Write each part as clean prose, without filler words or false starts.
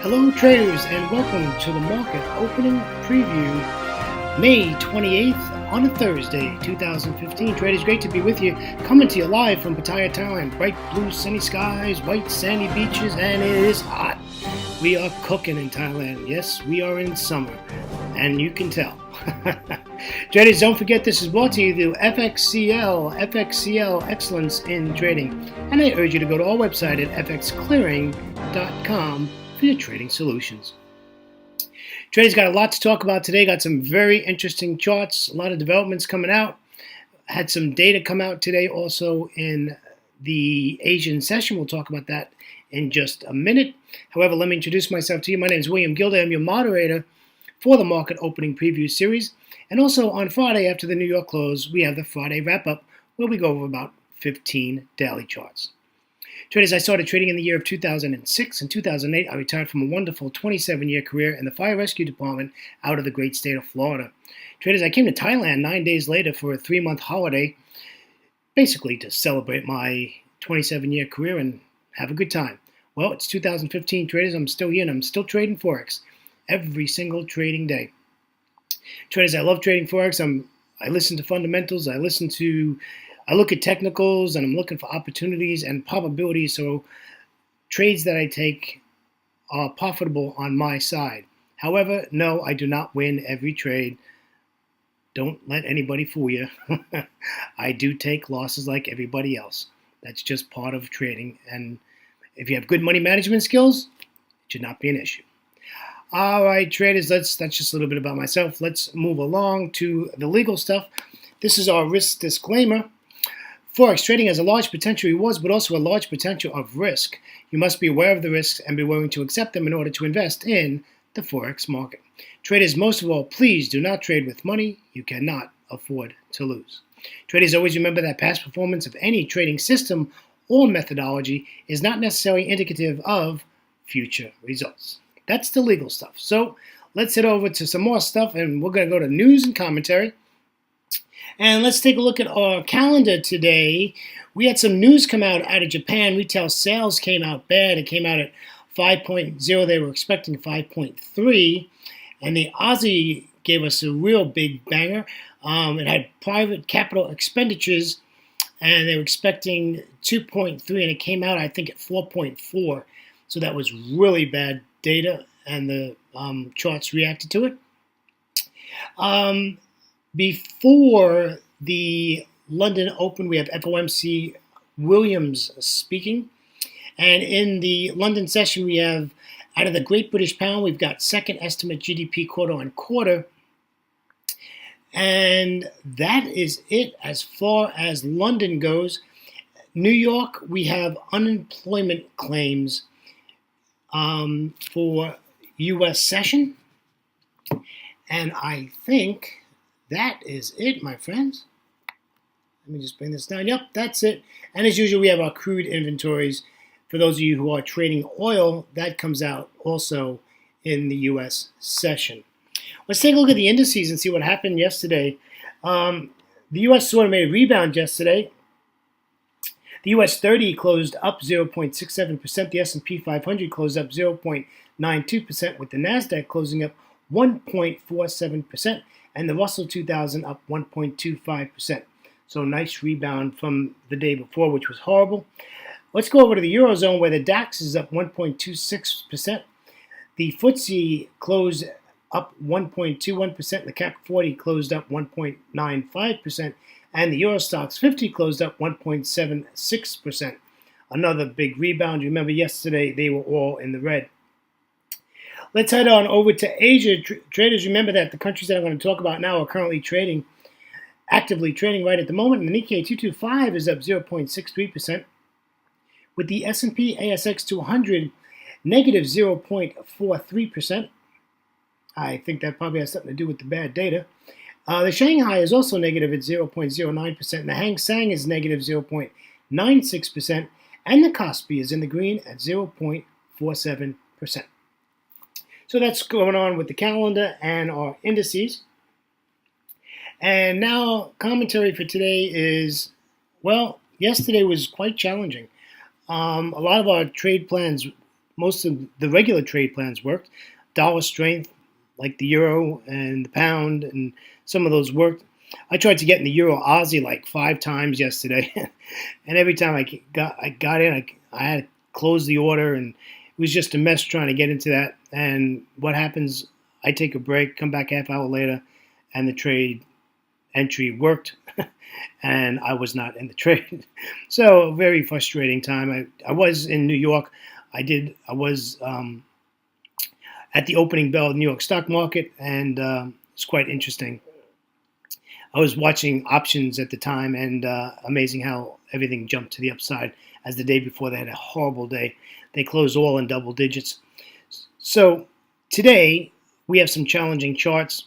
Hello traders and welcome to the market opening preview May 28th on a Thursday 2015. Traders, great to be with you, coming to you live from Pattaya, Thailand. Bright blue sunny skies, white sandy beaches, and it is hot. We are cooking in Thailand. Yes, we are in summer, and you can tell. Traders, don't forget this is brought to you through FXCL Excellence in Trading, and I urge you to go to our website at fxclearing.com for your trading solutions. Traders, got a lot to talk about today. Got some very interesting charts, a lot of developments coming out. Had some data come out today also in the Asian session. We'll talk about that in just a minute. However, let me introduce myself to you. My name is William Gilday. I'm your moderator for the market opening preview series. And also on Friday after the New York close, we have the Friday wrap-up where we go over about 15 daily charts. Traders, I started trading in the year of 2006. In 2008, I retired from a wonderful 27-year career in the fire rescue department out of the great state of Florida. Traders, I came to Thailand 9 days later for a 3-month holiday, basically to celebrate my 27-year career and have a good time. Well, it's 2015, traders. I'm still here and I'm still trading Forex every single trading day. Traders, I love trading Forex. I listen to fundamentals. I look at technicals, and I'm looking for opportunities and probabilities, so trades that I take are profitable on my side. However, no, I do not win every trade. Don't let anybody fool you. I do take losses like everybody else. That's just part of trading, and if you have good money management skills, it should not be an issue. All right, traders, that's just a little bit about myself. Let's move along to the legal stuff. This is our risk disclaimer. Forex trading has a large potential rewards, but also a large potential of risk. You must be aware of the risks and be willing to accept them in order to invest in the Forex market. Traders, most of all, please do not trade with money you cannot afford to lose. Traders, always remember that past performance of any trading system or methodology is not necessarily indicative of future results. That's the legal stuff. So let's head over to some more stuff, and we're going to go to news and commentary. And let's take a look at our calendar today. We had some news come out of Japan. Retail sales came out bad. It came out at 5.0. They were expecting 5.3. And the Aussie gave us a real big banger. It had private capital expenditures, and they were expecting 2.3, and it came out, I think, at 4.4. So that was really bad data, and the charts reacted to it. Before the London Open, we have FOMC Williams speaking. And in the London session, we have, out of the Great British Pound, we've got second estimate GDP quarter on quarter. And that is it as far as London goes. New York, we have unemployment claims for U.S. session. And I think that is it, my friends. Let me just bring this down. Yep, that's it. And as usual, we have our crude inventories. For those of you who are trading oil, that comes out also in the U.S. session. Let's take a look at the indices and see what happened yesterday. The U.S. sort of made a rebound yesterday. The U.S. 30 closed up 0.67%. The S&P 500 closed up 0.92%, with the NASDAQ closing up 1.47%, and the Russell 2000 up 1.25%. So nice rebound from the day before, which was horrible. Let's go over to the Eurozone, where the DAX is up 1.26%. The FTSE closed up 1.21%. The CAC 40 closed up 1.95%. And the Eurostoxx 50 closed up 1.76%. Another big rebound. Remember, yesterday they were all in the red. Let's head on over to Asia. Traders, remember that the countries that I'm going to talk about now are currently actively trading right at the moment. And the Nikkei 225 is up 0.63%, with the S&P ASX 200 negative 0.43%. I think that probably has something to do with the bad data. The Shanghai is also negative at 0.09%, and the Hang Seng is negative 0.96%, and the Kospi is in the green at 0.47%. So that's going on with the calendar and our indices. And now commentary for today is, well, yesterday was quite challenging. A lot of our trade plans most of the regular trade plans worked. Dollar strength, like the euro and the pound, and some of those worked. I tried to get in the euro Aussie like 5 times yesterday, and every time I got in, I had to close the order, and it was just a mess trying to get into that. And what happens? I take a break, come back half hour later, and the trade entry worked, and I was not in the trade. So very frustrating time. I was in New York. I was at the opening bell of the New York stock market, and it's quite interesting. I was watching options at the time, and amazing how everything jumped to the upside. As the day before, they had a horrible day. They closed all in double digits. So today we have some challenging charts.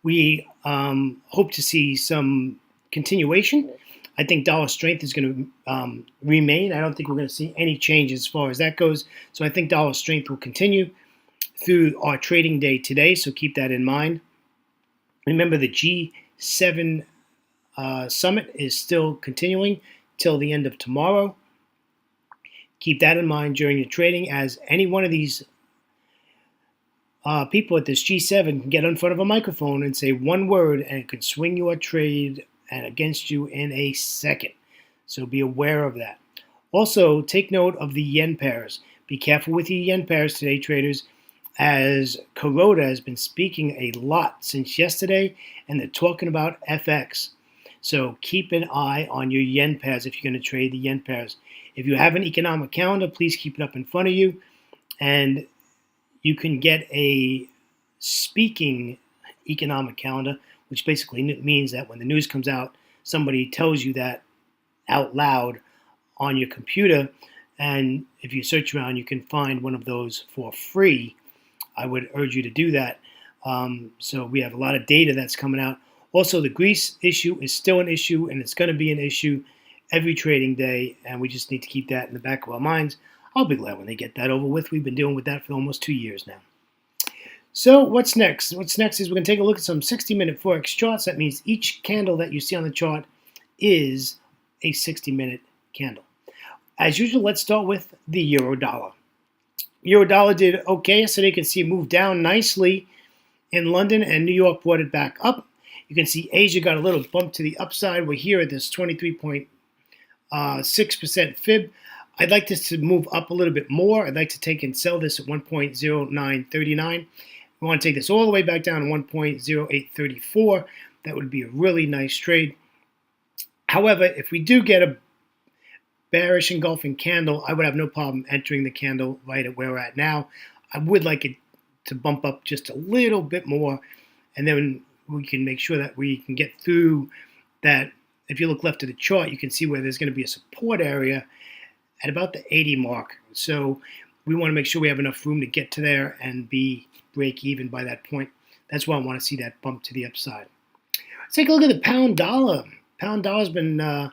We hope to see some continuation. I think dollar strength is going to remain. I don't think we're going to see any change as far as that goes. So I think dollar strength will continue through our trading day today. So keep that in mind. Remember, the G7 summit is still continuing till the end of tomorrow. Keep that in mind during your trading, as any one of these people at this G7 can get in front of a microphone and say one word, and it can swing your trade and against you in a second. So be aware of that. Also, take note of the yen pairs. Be careful with your yen pairs today, traders, as Kuroda has been speaking a lot since yesterday, and they're talking about FX. So keep an eye on your yen pairs if you're going to trade the yen pairs. If you have an economic calendar, please keep it up in front of you, and you can get a speaking economic calendar, which basically means that when the news comes out, somebody tells you that out loud on your computer, and if you search around, you can find one of those for free. I would urge you to do that. So we have a lot of data that's coming out. Also, the Greece issue is still an issue, and it's going to be an issue every trading day, and we just need to keep that in the back of our minds. I'll be glad when they get that over with. We've been dealing with that for almost 2 years now. So what's next? What's next is we're going to take a look at some 60-minute Forex charts. That means each candle that you see on the chart is a 60-minute candle. As usual, let's start with the euro dollar. Euro dollar did okay yesterday. You can see it moved down nicely in London, and New York brought it back up. You can see Asia got a little bump to the upside. We're here at this 23.6% fib. I'd like this to move up a little bit more. I'd like to take and sell this at 1.0939. We want to take this all the way back down to 1.0834. That would be a really nice trade. However, if we do get a bearish engulfing candle, I would have no problem entering the candle right at where we're at now. I would like it to bump up just a little bit more, and then we can make sure that we can get through that. If you look left of the chart, you can see where there's going to be a support area at about the 80 mark. So we want to make sure we have enough room to get to there and be break even by that point. That's why I want to see that bump to the upside. Let's take a look at the pound dollar. Pound dollar's been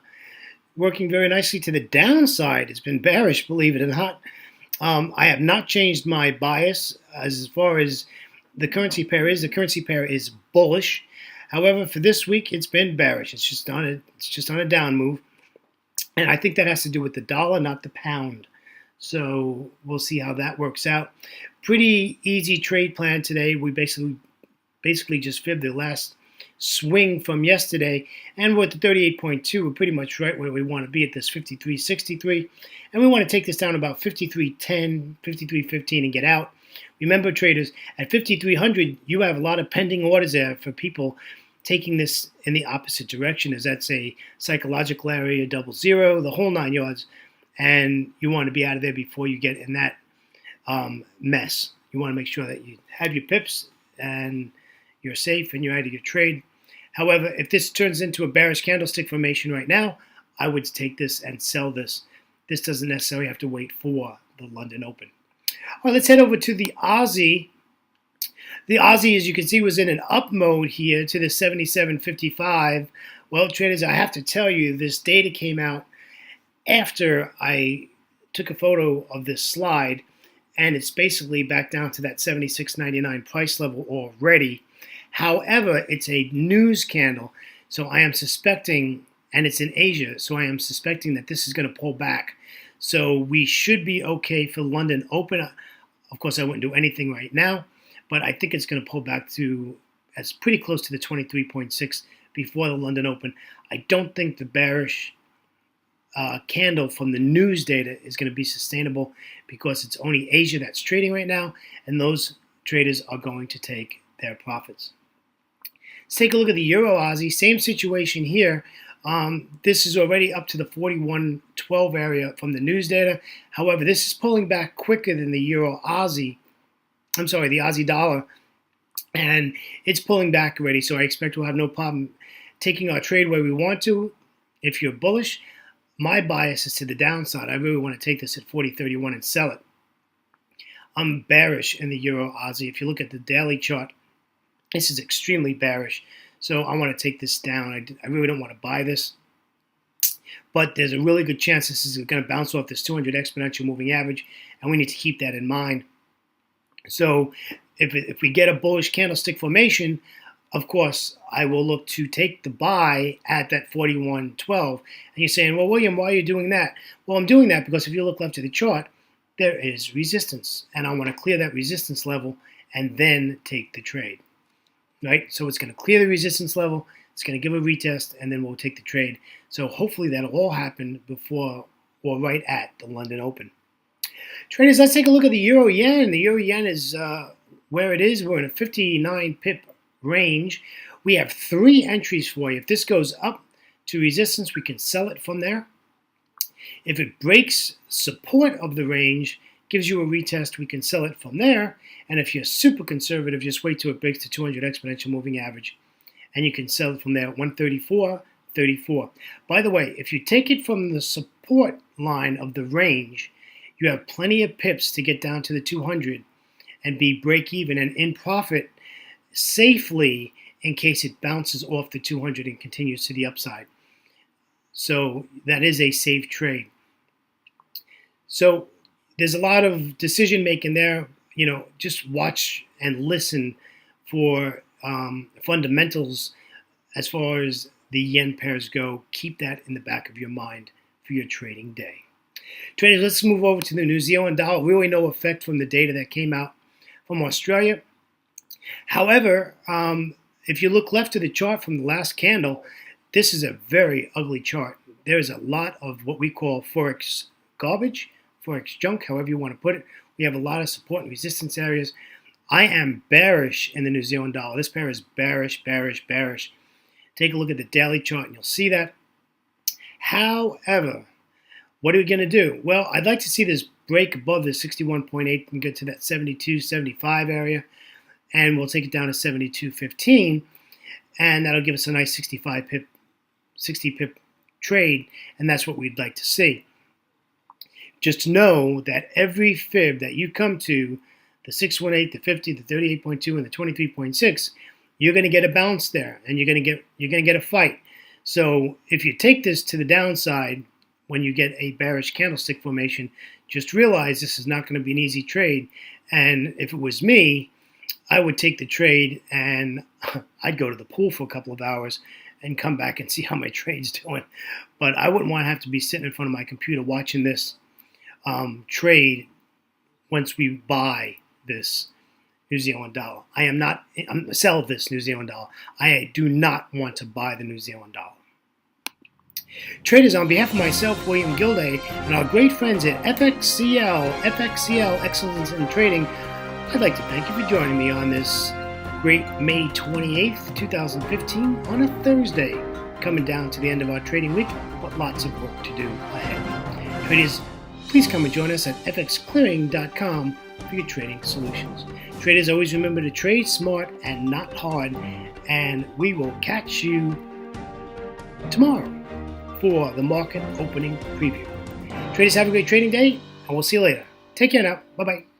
working very nicely to the downside. It's been bearish, believe it or not. I have not changed my bias as far as the currency pair is. The currency pair is bullish. However, for this week, it's been bearish. It's just on a down move. And I think that has to do with the dollar, not the pound. So we'll see how that works out. Pretty easy trade plan today. We basically just fibbed the last swing from yesterday, and we're at the 38.2. We're pretty much right where we want to be at this 53.63, and we want to take this down about 53.10, 53.15 and get out. Remember, traders, at 5300, you have a lot of pending orders there for people taking this in the opposite direction, as that's a psychological area, 00, the whole 9 yards, and you want to be out of there before you get in that mess. You want to make sure that you have your pips and you're safe and you're out of your trade. However, if this turns into a bearish candlestick formation right now, I would take this and sell this. This doesn't necessarily have to wait for the London Open. All right, let's head over to the Aussie. The Aussie, as you can see, was in an up mode here to the 77.55. Well, traders, I have to tell you, this data came out after I took a photo of this slide, and it's basically back down to that 76.99 price level already. However, it's a news candle, so I am suspecting and it's in Asia, so I am suspecting that this is going to pull back. So we should be okay for London Open. Of course, I wouldn't do anything right now, but I think it's going to pull back to as pretty close to the 23.6 before the London Open. I don't think the bearish candle from the news data is going to be sustainable because it's only Asia that's trading right now, and those traders are going to take their profits. Let's take a look at the Euro Aussie. Same situation here. This is already up to the 41.12 area from the news data. However, this is pulling back quicker than the Euro Aussie. I'm sorry, the Aussie dollar. And it's pulling back already, so I expect we'll have no problem taking our trade where we want to. If you're bullish, my bias is to the downside. I really want to take this at 40.31 and sell it. I'm bearish in the Euro Aussie. If you look at the daily chart, this is extremely bearish. So I want to take this down. I really don't want to buy this. But there's a really good chance this is going to bounce off this 200 exponential moving average, and we need to keep that in mind. So if we get a bullish candlestick formation, of course, I will look to take the buy at that 41.12. And you're saying, well, William, why are you doing that? Well, I'm doing that because if you look left of the chart, there is resistance. And I want to clear that resistance level and then take the trade. Right? So it's going to clear the resistance level. It's going to give a retest, and then we'll take the trade. So hopefully that'll all happen before or right at the London Open. Traders, let's take a look at the Euro Yen. The Euro Yen is where it is. We're in a 59 pip range. We have 3 entries for you. If this goes up to resistance, we can sell it from there. If it breaks support of the range, gives you a retest, we can sell it from there. And if you're super conservative, just wait till it breaks the 200 exponential moving average, and you can sell it from there at 134.34. By the way, if you take it from the support line of the range, you have plenty of pips to get down to the 200 and be break even and in profit safely in case it bounces off the 200 and continues to the upside. So that is a safe trade. So there's a lot of decision making there. You know, just watch and listen for fundamentals as far as the yen pairs go. Keep that in the back of your mind for your trading day. Traders, let's move over to the New Zealand dollar. Really no effect from the data that came out from Australia. However, if you look left of the chart from the last candle, this is a very ugly chart. There's a lot of what we call Forex garbage, Forex junk, however you want to put it. We have a lot of support and resistance areas. I am bearish in the New Zealand dollar. This pair is bearish, bearish, bearish. Take a look at the daily chart and you'll see that. However, what are we going to do? Well, I'd like to see this break above the 61.8 and get to that 72.75 area. And we'll take it down to 72.15. And that'll give us a nice 60 pip trade. And that's what we'd like to see. Just know that every fib that you come to, the 618, the 50, the 38.2, and the 23.6, you're going to get a bounce there, and you're going to get a fight. So if you take this to the downside when you get a bearish candlestick formation, just realize this is not going to be an easy trade. And if it was me, I would take the trade and I'd go to the pool for a couple of hours and come back and see how my trade's doing. But I wouldn't want to have to be sitting in front of my computer watching this trade once we buy this New Zealand dollar. I'm sell this New Zealand dollar. I do not want to buy the New Zealand dollar. Traders, on behalf of myself, William Gilday, and our great friends at FXCL Excellence in Trading, I'd like to thank you for joining me on this great May 28th, 2015, on a Thursday, coming down to the end of our trading week, but lots of work to do ahead. Traders, please come and join us at fxclearing.com for your trading solutions. Traders, always remember to trade smart and not hard, and we will catch you tomorrow for the market opening preview. Traders, have a great trading day, and we'll see you later. Take care now. Bye-bye.